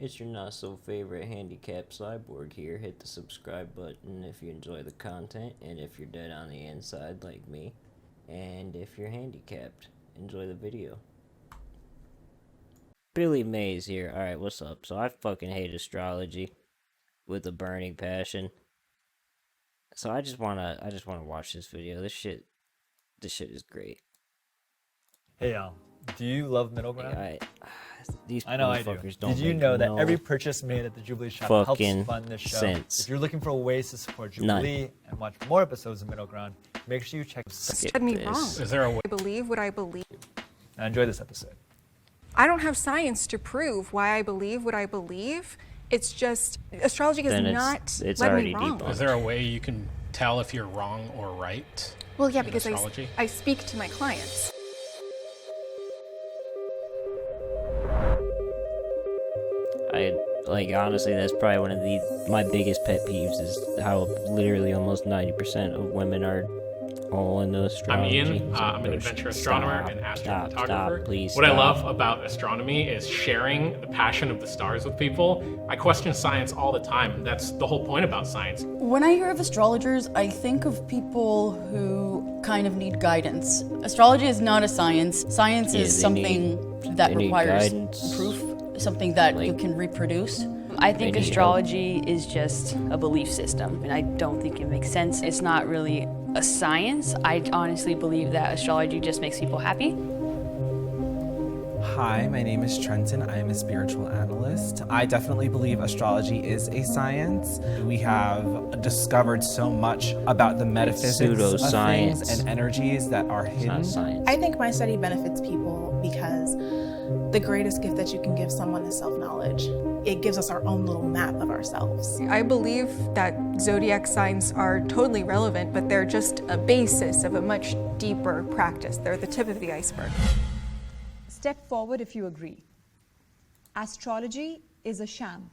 It's your not so favorite handicapped cyborg here. Hit the subscribe button if you enjoy the content, and if you're dead on the inside like me, and if you're handicapped, enjoy the video. Billy Mays here. Alright, what's up? So I fucking hate astrology with a burning passion. So I just wanna watch this video. This shit is great. Hey y'all, do you love middle ground? These I know I do. Did you know that every purchase made at the Jubilee shop helps fund this show? Sense. If you're looking for ways to support Jubilee and watch more episodes of Middle Ground, make sure you check. Said me wrong. Is there a way? I believe what I believe. Now enjoy this episode. I don't have science to prove why I believe what I believe. It's just astrology has not led me wrong. Is there a way you can tell if you're wrong or right? Well, yeah, because I speak to my clients. Honestly, that's probably one of my biggest pet peeves is how literally almost 90% of women are all into astrology. I'm Ian. I'm an adventure astronomer and astrophotographer. Stop, please. What I love about astronomy is sharing the passion of the stars with people. I question science all the time. That's the whole point about science. When I hear of astrologers, I think of people who kind of need guidance. Astrology is not a science. Science is something that requires proof, something that you can reproduce. I think astrology is just a belief system, and I don't think it makes sense. It's not really a science. I honestly believe that astrology just makes people happy. Hi, my name is Trenton. I am a spiritual analyst. I definitely believe astrology is a science. We have discovered so much about the metaphysics of things and energies that are hidden. I think my study benefits people because the greatest gift that you can give someone is self-knowledge. It gives us our own little map of ourselves. I believe that zodiac signs are totally relevant, but they're just a basis of a much deeper practice. They're the tip of the iceberg. Step forward if you agree. Astrology is a sham.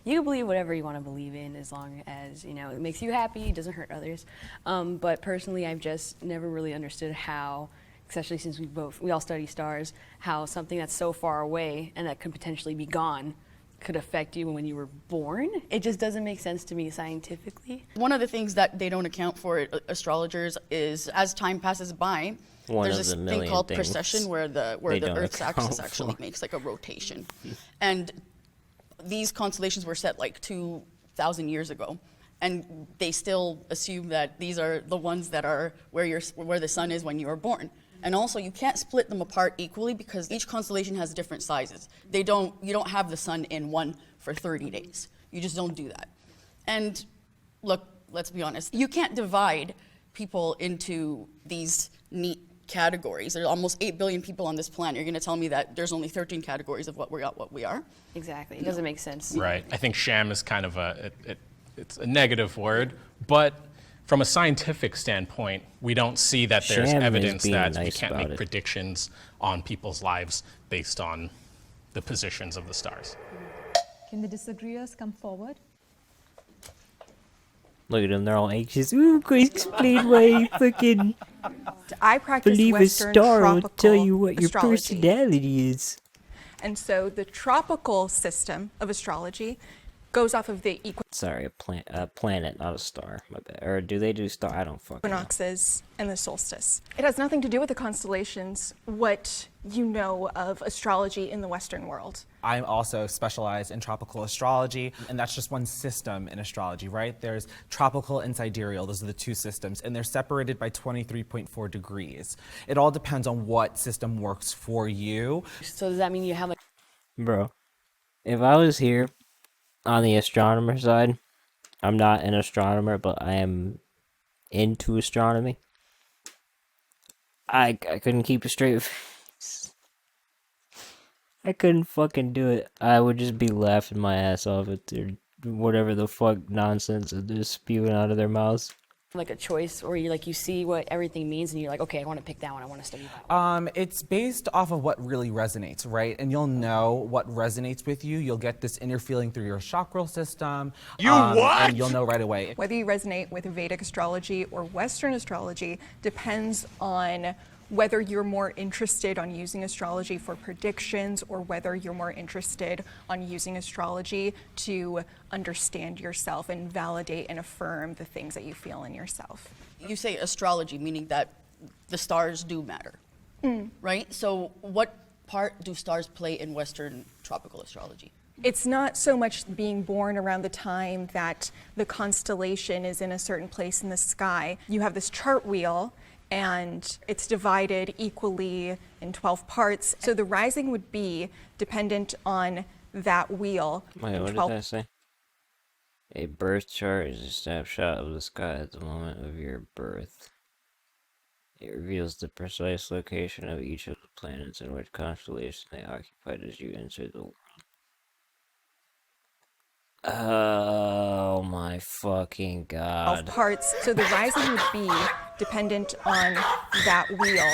You can believe whatever you want to believe in as long as, it makes you happy, doesn't hurt others. But personally, I've just never really understood how, especially since we all study stars, how something that's so far away and that could potentially be gone could affect you when you were born. It just doesn't make sense to me scientifically. One of the things that they don't account for, astrologers, is as time passes by, there's this thing called precession where the Earth's axis actually makes like a rotation. And these constellations were set like 2,000 years ago, and they still assume that these are the ones that are where the sun is when you are born. And also, you can't split them apart equally because each constellation has different sizes. You don't have the sun in one for 30 days. You just don't do that. And look, let's be honest, you can't divide people into these neat categories. There are almost 8 billion people on this planet. You're going to tell me that there's only 13 categories of what we are? Exactly. It doesn't make sense. Right. I think sham is kind of it's a negative word, but from a scientific standpoint, we don't see that there's evidence that we can't make predictions on people's lives based on the positions of the stars. Can the disagreeers come forward? Look at them, they're all anxious. Ooh, please explain why you fucking I practice believe a Western star will tell you what your astrology. personality is. And so the tropical system of astrology goes off of the Sorry, a planet, not a star. My bad. Or do they do star? I don't fucking know. equinoxes and the solstice. It has nothing to do with the constellations, what you know of astrology in the Western world. I'm also specialized in tropical astrology, and that's just one system in astrology, right? There's tropical and sidereal, those are the two systems, and they're separated by 23.4 degrees. It all depends on what system works for you. So does that mean you have like... Bro, if I was here on the astronomer side, I'm not an astronomer, but I am into astronomy. I couldn't keep a straight face. I couldn't fucking do it. I would just be laughing my ass off at their whatever the fuck nonsense that they're spewing out of their mouths. Like a choice, or you see what everything means and you're like, okay, I want to pick that one, I want to study that one. It's based off of what really resonates, right? And you'll know what resonates with you. You'll get this inner feeling through your chakral system. And you'll know right away. Whether you resonate with Vedic astrology or Western astrology depends on whether you're more interested on using astrology for predictions or whether you're more interested on using astrology to understand yourself and validate and affirm the things that you feel in yourself. You say astrology, meaning that the stars do matter, right? So what part do stars play in Western tropical astrology? It's not so much being born around the time that the constellation is in a certain place in the sky. You have this chart wheel, and it's divided equally in 12 parts. So the rising would be dependent on that wheel. Wait, what did that say? A birth chart is a snapshot of the sky at the moment of your birth. It reveals the precise location of each of the planets and which constellation they occupied as you enter the world. Oh my fucking god. Of parts. So the rising would be dependent on that wheel.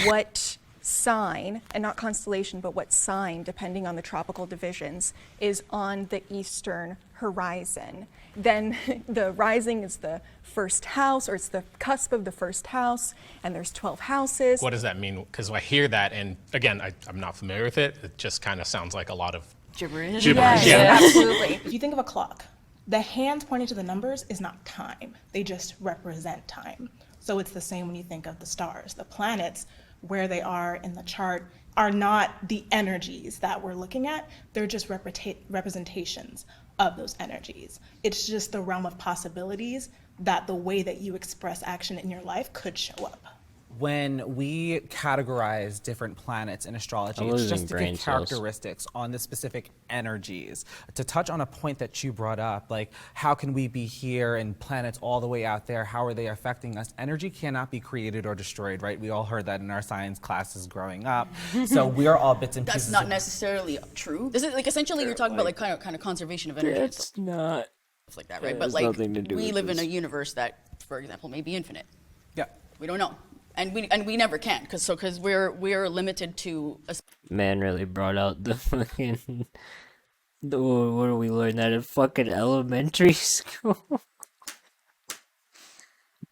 What sign, and not constellation, but what sign, depending on the tropical divisions, is on the eastern horizon. Then the rising is the first house, or it's the cusp of the first house, and there's 12 houses. What does that mean? Because I hear that, and again, I'm not familiar with it. It just kind of sounds like a lot of gibberish. Yes, Yeah. absolutely. If you think of a clock, the hands pointing to the numbers is not time. They just represent time. So it's the same when you think of the stars. The planets, where they are in the chart, are not the energies that we're looking at. They're just representations of those energies. It's just the realm of possibilities that the way that you express action in your life could show up. When we categorize different planets in astrology, it's just to get characteristics on the specific energies. To touch on a point that you brought up, like how can we be here and planets all the way out there, how are they affecting us? Energy cannot be created or destroyed, right? We all heard that in our science classes growing up. So we're all bits and pieces. That's not necessarily true. This is like essentially you're talking about like kind of conservation of energy. It's not. Stuff like that, right? But like we live in a this. universe that, for example, may be infinite. Yeah. We don't know. And we never can, because we're limited to a Man really brought out the fucking. What do we learn that in fucking elementary school?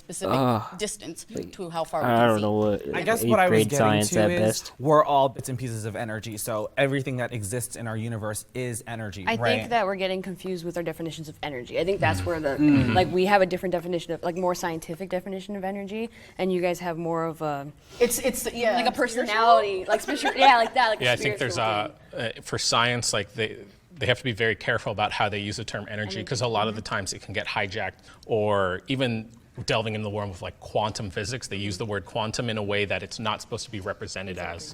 specific distance to how far we can I don't see. know what. I guess what I was getting science to at is best. we're all bits and pieces of energy. So everything that exists in our universe is energy, I right? think that we're getting confused with our definitions of energy. I think that's where the like we have a different definition of like more scientific definition of energy, and you guys have more of a It's yeah, like a personality, like yeah, like that. Like Yeah, I think there's spiritual for science, like they have to be very careful about how they use the term energy, because a lot of the times it can get hijacked, or even delving into the world of like quantum physics, they use the word quantum in a way that it's not supposed to be represented as.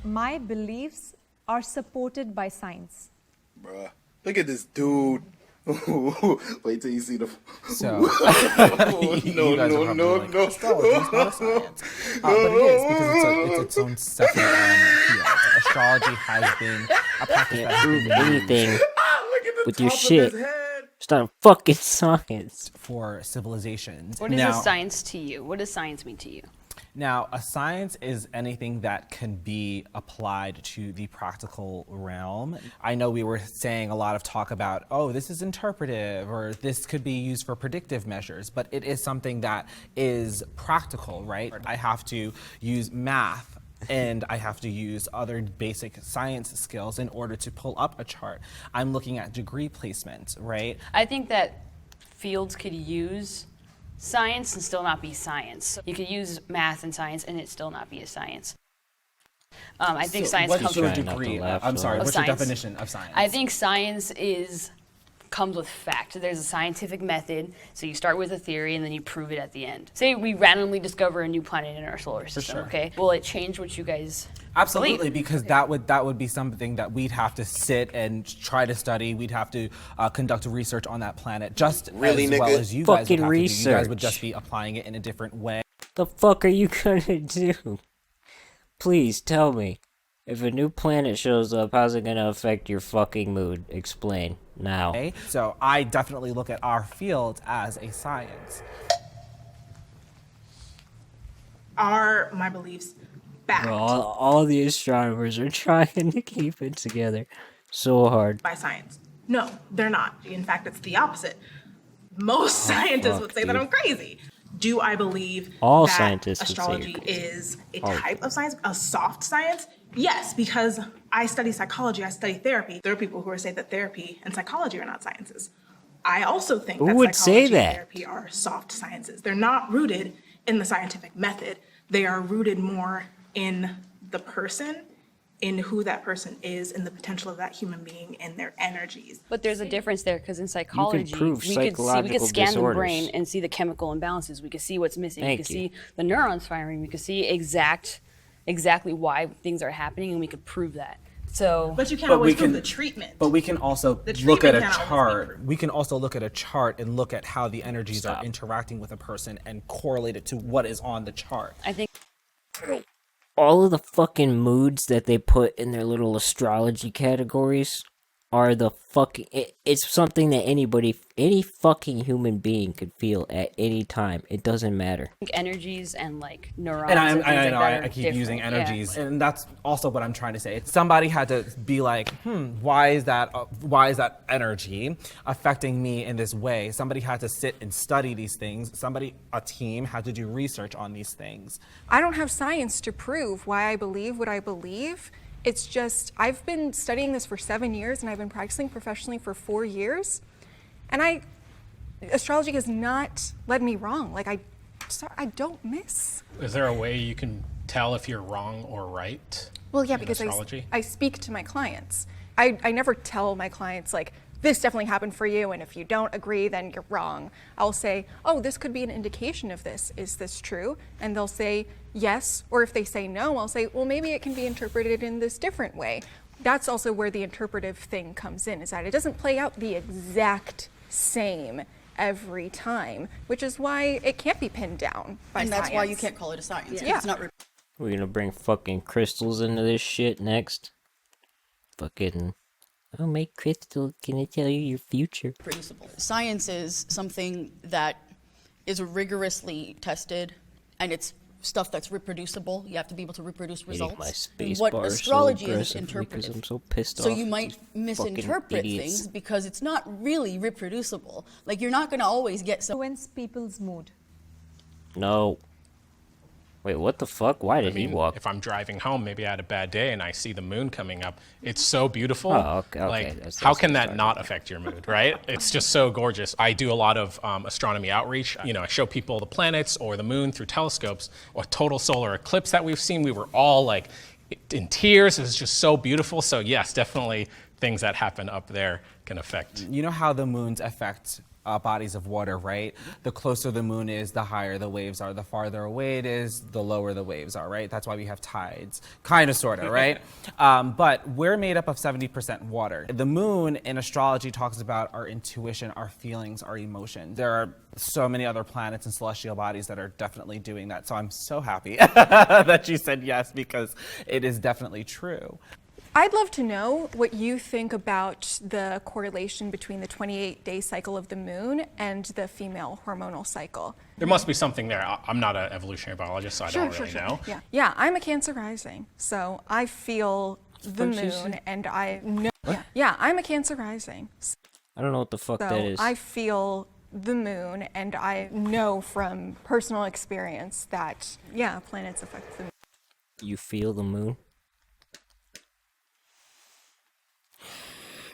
My beliefs are supported by science. Bruh, look at this dude. Wait till you see the. So, you guys are probably like, astrology is not a science. But it is, because it's its own separate field. Astrology has been a practice that has Prove been anything Look at the with top your of shit. his head. It's not a fucking science. for civilizations. What is now, a science to you? What does science mean to you? Now, a science is anything that can be applied to the practical realm. I know we were saying a lot of talk about, oh, this is interpretive, or this could be used for predictive measures, but it is something that is practical, right? I have to use math, and I have to use other basic science skills in order to pull up a chart. I'm looking at degree placement, right? I think that fields could use science and still not be science. You could use math and science and it still not be a science. I think science What's comes your with degree? laugh I'm sorry, Of what's your science. definition of science? I think science comes with fact. There's a scientific method, so you start with a theory and then you prove it at the end. Say we randomly discover a new planet in our solar system, sure. okay? Will it change what you guys Absolutely, believe? because that would be something that we'd have to sit and try to study. We'd have to conduct research on that planet, just Really, as well nigga? as you guys would Fucking have to do. You guys would research. just be applying it in a different way. The fuck are you gonna do? Please tell me. If a new planet shows up, how's it gonna affect your fucking mood? Explain now. Okay? So I definitely look at our field as a science. Are my beliefs backed Bro, all the astronomers are trying to keep it together so hard. by science? No, they're not. In fact, it's the opposite. Most scientists fuck, would say that dude. I'm crazy. Do I believe All that scientists would say you're astrology crazy. is a type of science, a soft science? Yes, because I study psychology, I study therapy. There are people who say that therapy and psychology are not sciences. I also think Who that would say psychology and that? therapy are soft sciences. They're not rooted in the scientific method. They are rooted more in the person, in who that person is, in the potential of that human being, and their energies. But there's a difference there because in psychology, prove we could psychological scan the disorders. brain and see the chemical imbalances. We could see what's missing. Thank we could you. see the neurons firing. We could see exactly why things are happening, and we could prove that. So, But you can't But always we prove can- the treatment. But we can also The look at a treatment can't always be chart. We can also look at a chart and look at how the energies are interacting with a person and correlate it to what is on the chart. I think All of the fucking moods that they put in their little astrology categories are the fucking. It's something that any fucking human being could feel at any time. It doesn't matter. energies and like neurons. And and things I like know that I are keep different. using Yeah. energies, and that's also what I'm trying to say. Somebody had to be like, why is that energy affecting me in this way? Somebody had to sit and study these things. A team had to do research on these things. I don't have science to prove why I believe what I believe. It's just, I've been studying this for 7 years and I've been practicing professionally for 4 years. And astrology has not led me wrong. Like, I don't miss. Is there a way you can tell if you're wrong or right? Well, yeah, in because astrology? I speak to my clients. I never tell my clients, like, this definitely happened for you, and if you don't agree, then you're wrong. I'll say, oh, this could be an indication of this. Is this true? And they'll say yes, or if they say no, I'll say, well, maybe it can be interpreted in this different way. That's also where the interpretive thing comes in, is that it doesn't play out the exact same every time, which is why it can't be pinned down by And science. that's why you can't call it a science. Yeah. It's not We're gonna bring fucking crystals into this shit next. Fucking. Oh, my crystal, can I tell you your future? reproducible. Science is something that is rigorously tested, and it's stuff that's reproducible. You have to be able to reproduce Hitting results. my space What bar so astrology is aggressively interpretive. because I'm so pissed So off you at might these misinterpret fucking idiots. things because it's not really reproducible. Like, you're not going to always get some. Influence people's mood. No. Wait, what the fuck? Why did he walk? If I'm driving home, maybe I had a bad day and I see the moon coming up. It's so beautiful. Oh, okay, Like, that's how what can I'm that talking not about. affect your mood, right? It's just so gorgeous. I do a lot of astronomy outreach. You know, I show people the planets or the moon through telescopes. A total solar eclipse that we've seen, we were all like in tears. It was just so beautiful. So yes, definitely things that happen up there can affect. You know how the moons affect bodies of water, right? The closer the moon is, the higher the waves are. The farther away it is, the lower the waves are, right? That's why we have tides. Kind of, sort of, right? But we're made up of 70% water. The moon in astrology talks about our intuition, our feelings, our emotions. There are so many other planets and celestial bodies that are definitely doing that. So I'm so happy that you said yes, because it is definitely true. I'd love to know what you think about the correlation between the 28-day cycle of the moon and the female hormonal cycle. There must be something there. I'm not an evolutionary biologist, so I don't really know. Yeah, I'm a Cancer rising, so I feel the moon and I know. Yeah, I'm a Cancer rising. I don't know what the fuck So that is. I feel the moon and I know from personal experience that, yeah, planets affect the moon. You feel the moon?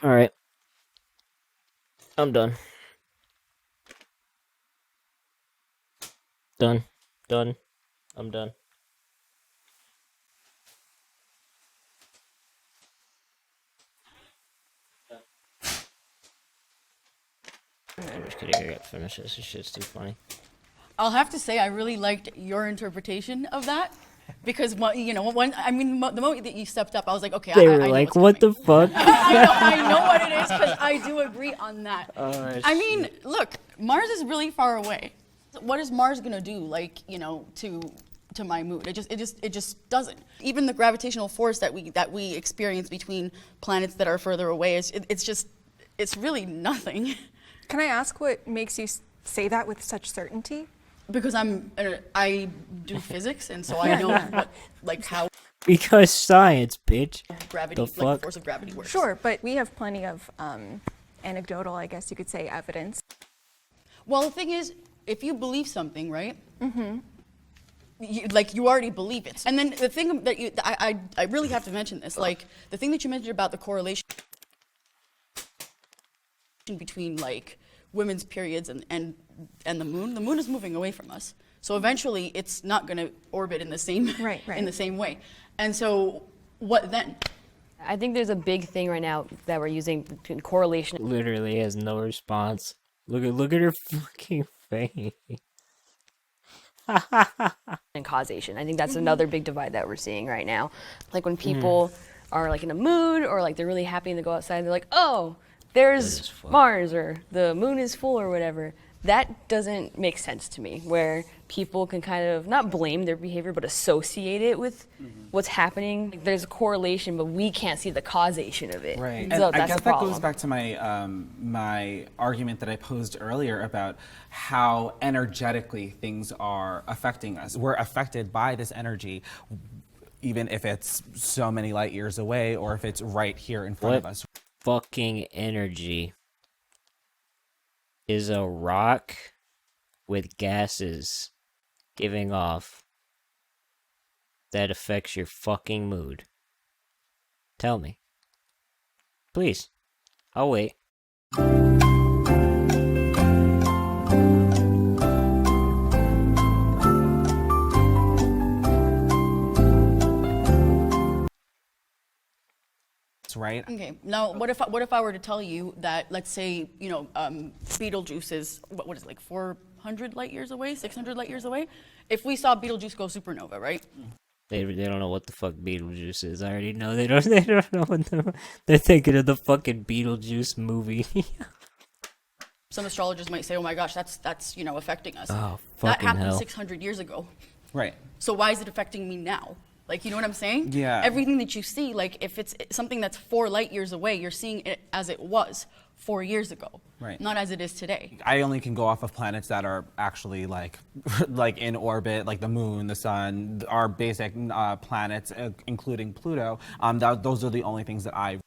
Alright. I'm done. Done. I'm done. I'm just kidding, I gotta finish this. This shit's too funny. I'll have to say, I really liked your interpretation of that. Because, you know, the moment that you stepped up, I was like, okay, They I were know like, what's what coming. the fuck? I know what it is, because I do agree on that. Oh, I mean, look, Mars is really far away. What is Mars gonna do, like, you know, to my mood? It just doesn't. Even the gravitational force that we experience between planets that are further away it's really nothing. Can I ask what makes you say that with such certainty? Because I do physics, and so I know how Because science, bitch. gravity, The like fuck? the force of gravity works. Sure, but we have plenty of anecdotal, I guess you could say, evidence. Well, the thing is, if you believe something, right? You already believe it. And then the thing that I really have to mention this, like the thing that you mentioned about the correlation between like women's periods and the moon is moving away from us. So eventually it's not going to orbit in the same in the same way. And so what then? I think there's a big thing right now that we're using between correlation. Literally has no response. Look at her fucking face. And causation. I think that's another big divide that we're seeing right now. Like when people are like in a mood or like they're really happy and they go outside and they're like, oh, there's Mars or the moon is full or whatever. That doesn't make sense to me, where people can kind of not blame their behavior but associate it with what's happening. Like, there's a correlation, but we can't see the causation of it. Right. So And I that's guess the that problem. goes back to my my argument that I posed earlier about how energetically things are affecting us. We're affected by this energy, even if it's so many light years away or if it's right here in front of us. Fucking energy is a rock with gases giving off that affects your fucking mood? Tell me. Please. I'll wait. Right? Okay. Now, what if I were to tell you that, let's say, you know, Betelgeuse is what is it, like 400 light years away, 600 light years away? If we saw Betelgeuse go supernova, right? They don't know what the fuck Beetlejuice is. I already know they don't know what they're thinking of the fucking Beetlejuice movie. Some astrologers might say, "Oh my gosh, that's you know affecting us." Oh, that fucking happened hell. 600 years ago. Right. So why is it affecting me now? Like, you know what I'm saying? Yeah. Everything that you see, like if it's something that's 4 light years away, you're seeing it as it was 4 years ago, Right. not as it is today. I only can go off of planets that are actually like like in orbit, like the moon, the sun, our basic planets, including Pluto. Those are the only things that I.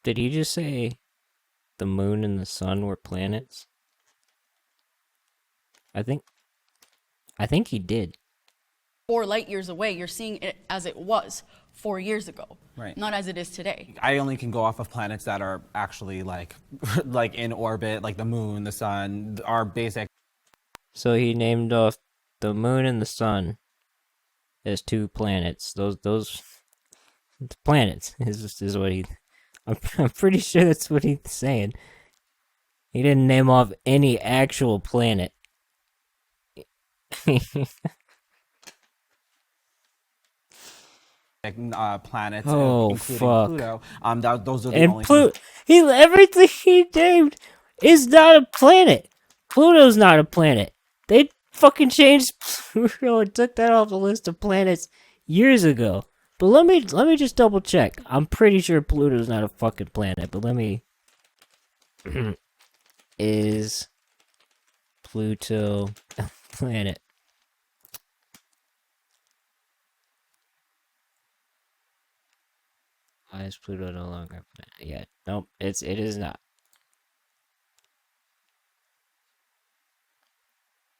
Did he just say the moon and the sun were planets? I think he did. 4 light years away, you're seeing it as it was 4 years ago, Right. not as it is today. I only can go off of planets that are actually like like in orbit, like the moon, the sun, our basic. So he named off the moon and the sun as 2 planets. Those planets is what he. I'm pretty sure that's what he's saying. He didn't name off any actual planet. Planets, Oh, including fuck. Pluto. Those are the And only things. everything he named is not a planet. Pluto's not a planet. They fucking changed Pluto and took that off the list of planets years ago. But let me just double check. I'm pretty sure Pluto's not a fucking planet, but let me. Is Pluto a planet? Why is Pluto no longer a planet? Yeah, nope, it is not.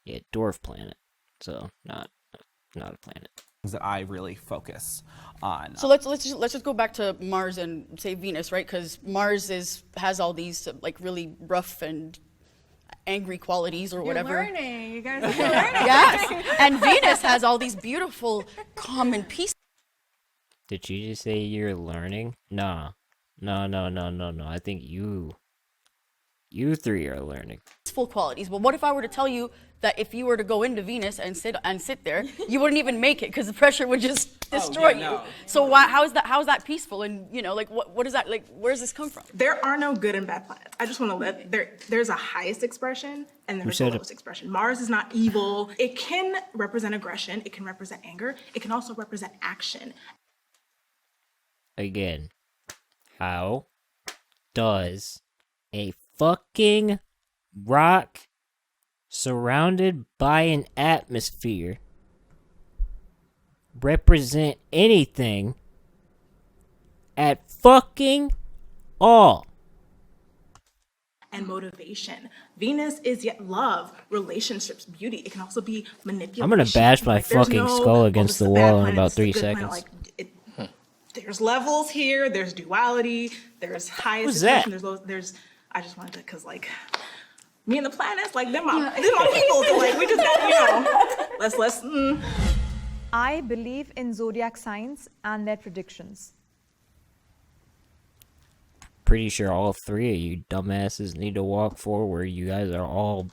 Yeah, dwarf planet. So not a planet. That I really focus on. So let's just go back to Mars and say Venus, right? Because Mars has all these like really rough and angry qualities or whatever. You're learning. You guys are learning. Yes. And Venus has all these beautiful, calm and peaceful. Did you just say you're learning? Nah. No. I think you 3 are learning. Qualities. But what if I were to tell you that if you were to go into Venus and sit there, you wouldn't even make it because the pressure would just destroy you. So how is that peaceful? And you know, like what is that like? Where does this come from? There are no good and bad planets. I just want to let there's a highest expression and there's a lowest expression. Mars is not evil. It can represent aggression. It can represent anger. It can also represent action. Again, how does a fucking rock surrounded by an atmosphere represent anything at fucking all? and motivation. Venus is yet love, relationships, beauty. It can also be manipulation. I'm gonna bash my fucking skull against the wall in about 3 seconds. There's levels here. There's duality. There's highest situation. There's low. There's. I just wanted to, cause like, me and the planets, like they're my people. So like, we just got, let's. I believe in zodiac signs and their predictions. Pretty sure all 3 of you dumbasses need to walk forward. You guys are all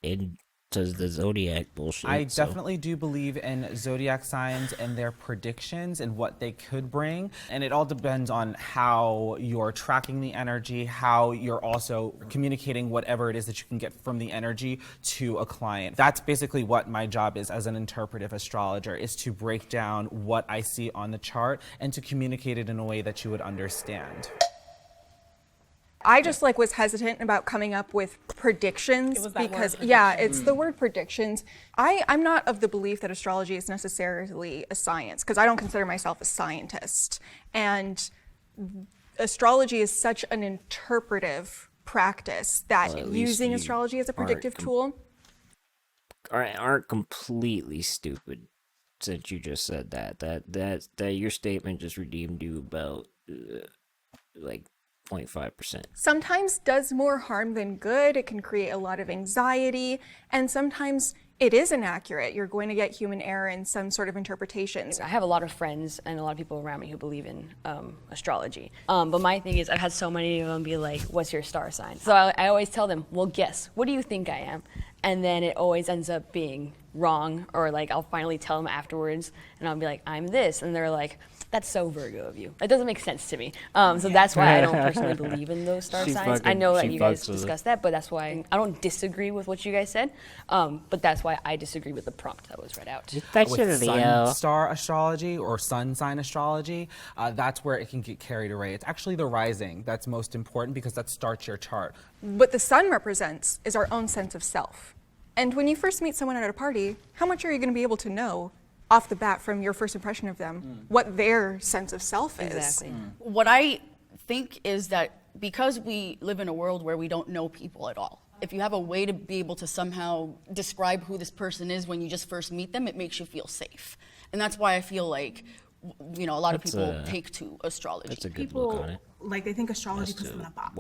into the zodiac bullshit. I definitely do believe in zodiac signs and their predictions and what they could bring. And it all depends on how you're tracking the energy, how you're also communicating whatever it is that you can get from the energy to a client. That's basically what my job is as an interpretive astrologer, is to break down what I see on the chart and to communicate it in a way that you would understand. I just was hesitant about coming up with predictions because it's the word predictions. I'm not of the belief that astrology is necessarily a science, because I don't consider myself a scientist. And astrology is such an interpretive practice that using astrology as a predictive tool aren't completely stupid. Since you just said that your statement just redeemed you about 0.5%. Sometimes does more harm than good. It can create a lot of anxiety, and sometimes it is inaccurate. You're going to get human error in some sort of interpretations. I have a lot of friends and a lot of people around me who believe in astrology. But my thing is, I've had so many of them be like, what's your star sign? So I always tell them, well, guess, what do you think I am? And then it always ends up being wrong, or I'll finally tell them afterwards, and I'll be like, I'm this. And they're like, that's so Virgo of you. That doesn't make sense to me. So that's why I don't personally believe in those star signs. I know that you guys discussed that, but that's why I don't disagree with what you guys said. But that's why I disagree with the prompt that was read out. With sun star astrology or sun sign astrology, that's where it can get carried away. It's actually the rising that's most important, because that starts your chart. What the sun represents is our own sense of self. And when you first meet someone at a party, how much are you going to be able to know off the bat from your first impression of them what their sense of self is? Exactly. What I think is that because we live in a world where we don't know people at all, if you have a way to be able to somehow describe who this person is when you just first meet them, it makes you feel safe. And that's why I feel like, a lot of people take to astrology. That's a good look on it. They think astrology puts them in a box.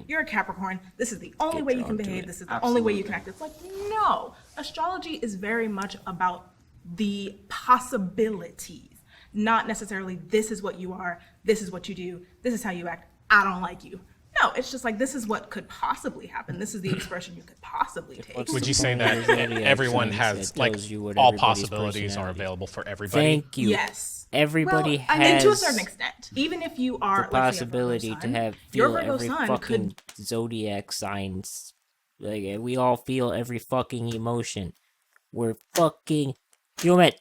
You're a Capricorn. This is the only way you can behave. This is the only way you can act. It's no. Astrology is very much about the possibilities, not necessarily this is what you are, this is what you do, this is how you act, I don't like you. No, it's just this is what could possibly happen. This is the expression you could possibly take. Would you say that everyone has, all possibilities are available for everybody? Thank you. Yes. Everybody has. I mean, to a certain extent. Even if you are the possibility to feel every fucking zodiac signs. We all feel every fucking emotion. We're fucking human.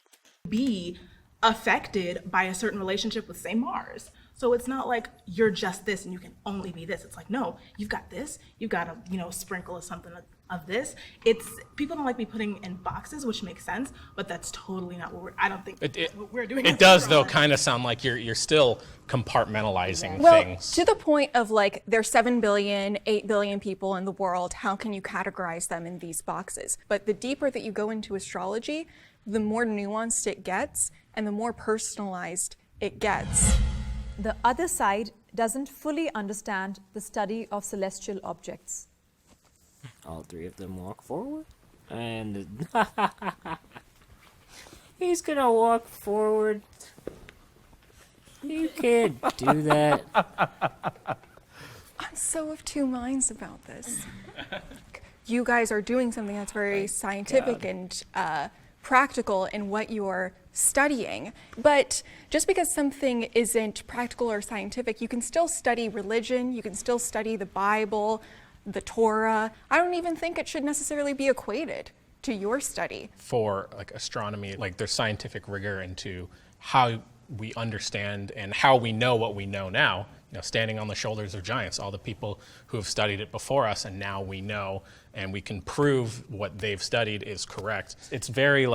Be affected by a certain relationship with, say, Mars. So it's not you're just this and you can only be this. It's no, you've got this, you've got a sprinkle of something of this. It's people don't like me putting in boxes, which makes sense, but that's totally not what I don't think what we're doing. It does though kind of sound like you're still compartmentalizing things. Well, to the point of there's 7 billion, 8 billion people in the world. How can you categorize them in these boxes? But the deeper that you go into astrology, the more nuanced it gets and the more personalized it gets. The other side doesn't fully understand the study of celestial objects. All 3 of them walk forward, and he's gonna walk forward. You can't do that. I'm so of 2 minds about this. You guys are doing something that's very scientific and practical in what you're studying. But just because something isn't practical or scientific, you can still study religion, you can still study the Bible, the Torah. I don't even think it should necessarily be equated to your study. For astronomy, there's scientific rigor into how we understand and how we know what we know now. Standing on the shoulders of giants, all the people who have studied it before us, and now we know, and we can prove what they've studied is correct. It's very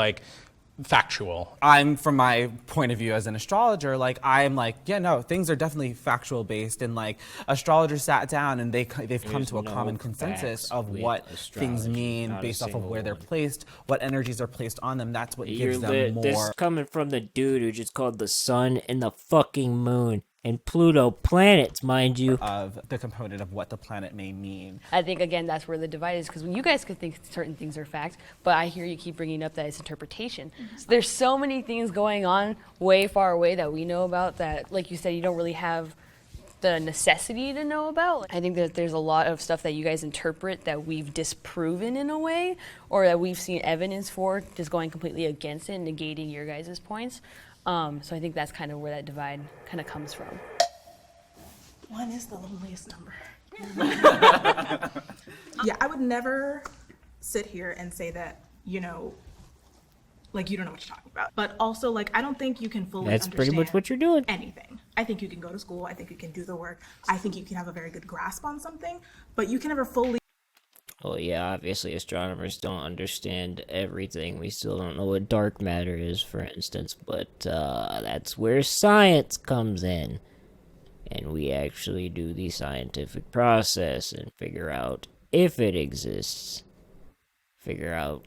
factual. I'm, from my point of view as an astrologer, like, I'm like, yeah, no, things are definitely factual based, and like astrologers sat down and they've come to a common consensus of what things mean based off of where they're placed, what energies are placed on them. That's what gives them more. This is coming from the dude who just called the sun and the fucking moon and Pluto planets, mind you, of the component of what the planet may mean. I think, again, that's where the divide is, because when you guys could think certain things are fact, but I hear you keep bringing up that it's interpretation. So there's so many things going on way far away that we know about that, like you said, you don't really have the necessity to know about. I think that there's a lot of stuff that you guys interpret that we've disproven in a way, or that we've seen evidence for just going completely against it and negating your guys' points. So I think that's kind of where that divide kind of comes from. 1 is the loneliest number. Yeah, I would never sit here and say that, you know, like, you don't know what you're talking about. But also, like, I don't think you can fully That's understand pretty much what you're doing. anything. I think you can go to school. I think you can do the work. I think you can have a very good grasp on something, but you can never fully. Well, yeah, obviously astronomers don't understand everything. We still don't know what dark matter is, for instance, but that's where science comes in. And we actually do the scientific process and figure out if it exists. Figure out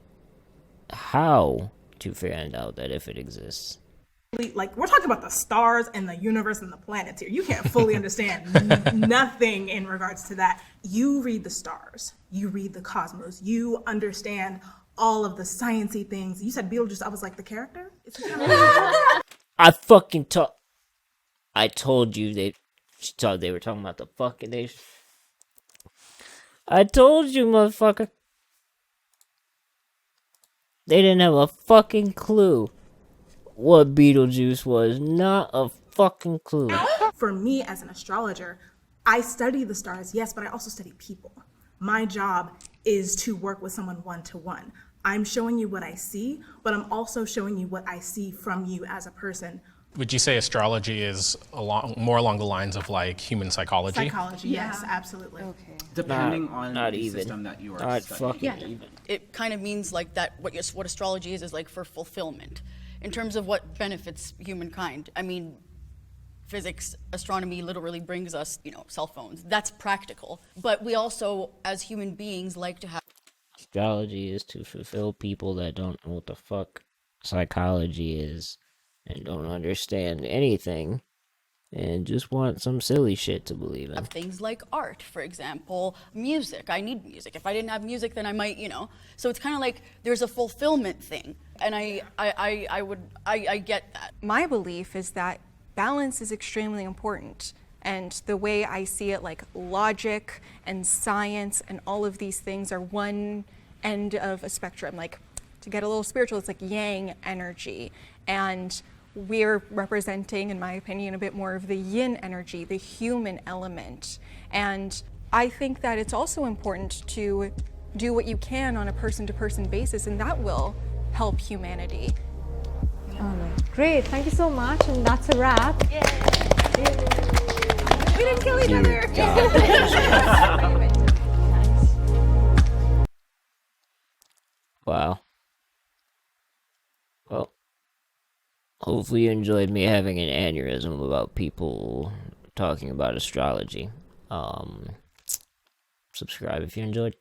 how to find out that if it exists. Like, we're talking about the stars and the universe and the planets here. You can't fully understand nothing in regards to that. You read the stars, you read the cosmos, you understand all of the sciencey things. You said Beetlejuice, I was like, the character? I fucking I told you they were talking about the fucking I told you, motherfucker. They didn't have a fucking clue what Beetlejuice was. Not a fucking clue. For me as an astrologer, I study the stars, yes, but I also study people. My job is to work with someone one-to-one. I'm showing you what I see, but I'm also showing you what I see from you as a person. Would you say astrology is more along the lines of like human psychology? Psychology, yes, absolutely. Okay. Depending on not the even. system that you are Not studying. fucking Yeah, even. it kind of means like that. What astrology is like for fulfillment, in terms of what benefits humankind. I mean, physics, astronomy literally brings us, you know, cell phones. That's practical. But we also, as human beings, like to have. Astrology is to fulfill people that don't know what the fuck psychology is and don't understand anything and just want some silly shit to believe in. Things like art, for example, music. I need music. If I didn't have music, then I might, you know. So it's kind of like there's a fulfillment thing, and I get that. My belief is that balance is extremely important. And the way I see it, like logic and science and all of these things are one end of a spectrum. Like, to get a little spiritual, it's like yang energy. And we're representing, in my opinion, a bit more of the yin energy, the human element. And I think that it's also important to do what you can on a person-to-person basis, and that will help humanity. All right, great. Thank you so much, and that's a wrap. Yay. We didn't kill each other. Wow. Well, hopefully you enjoyed me having an aneurysm about people talking about astrology. Subscribe if you enjoyed.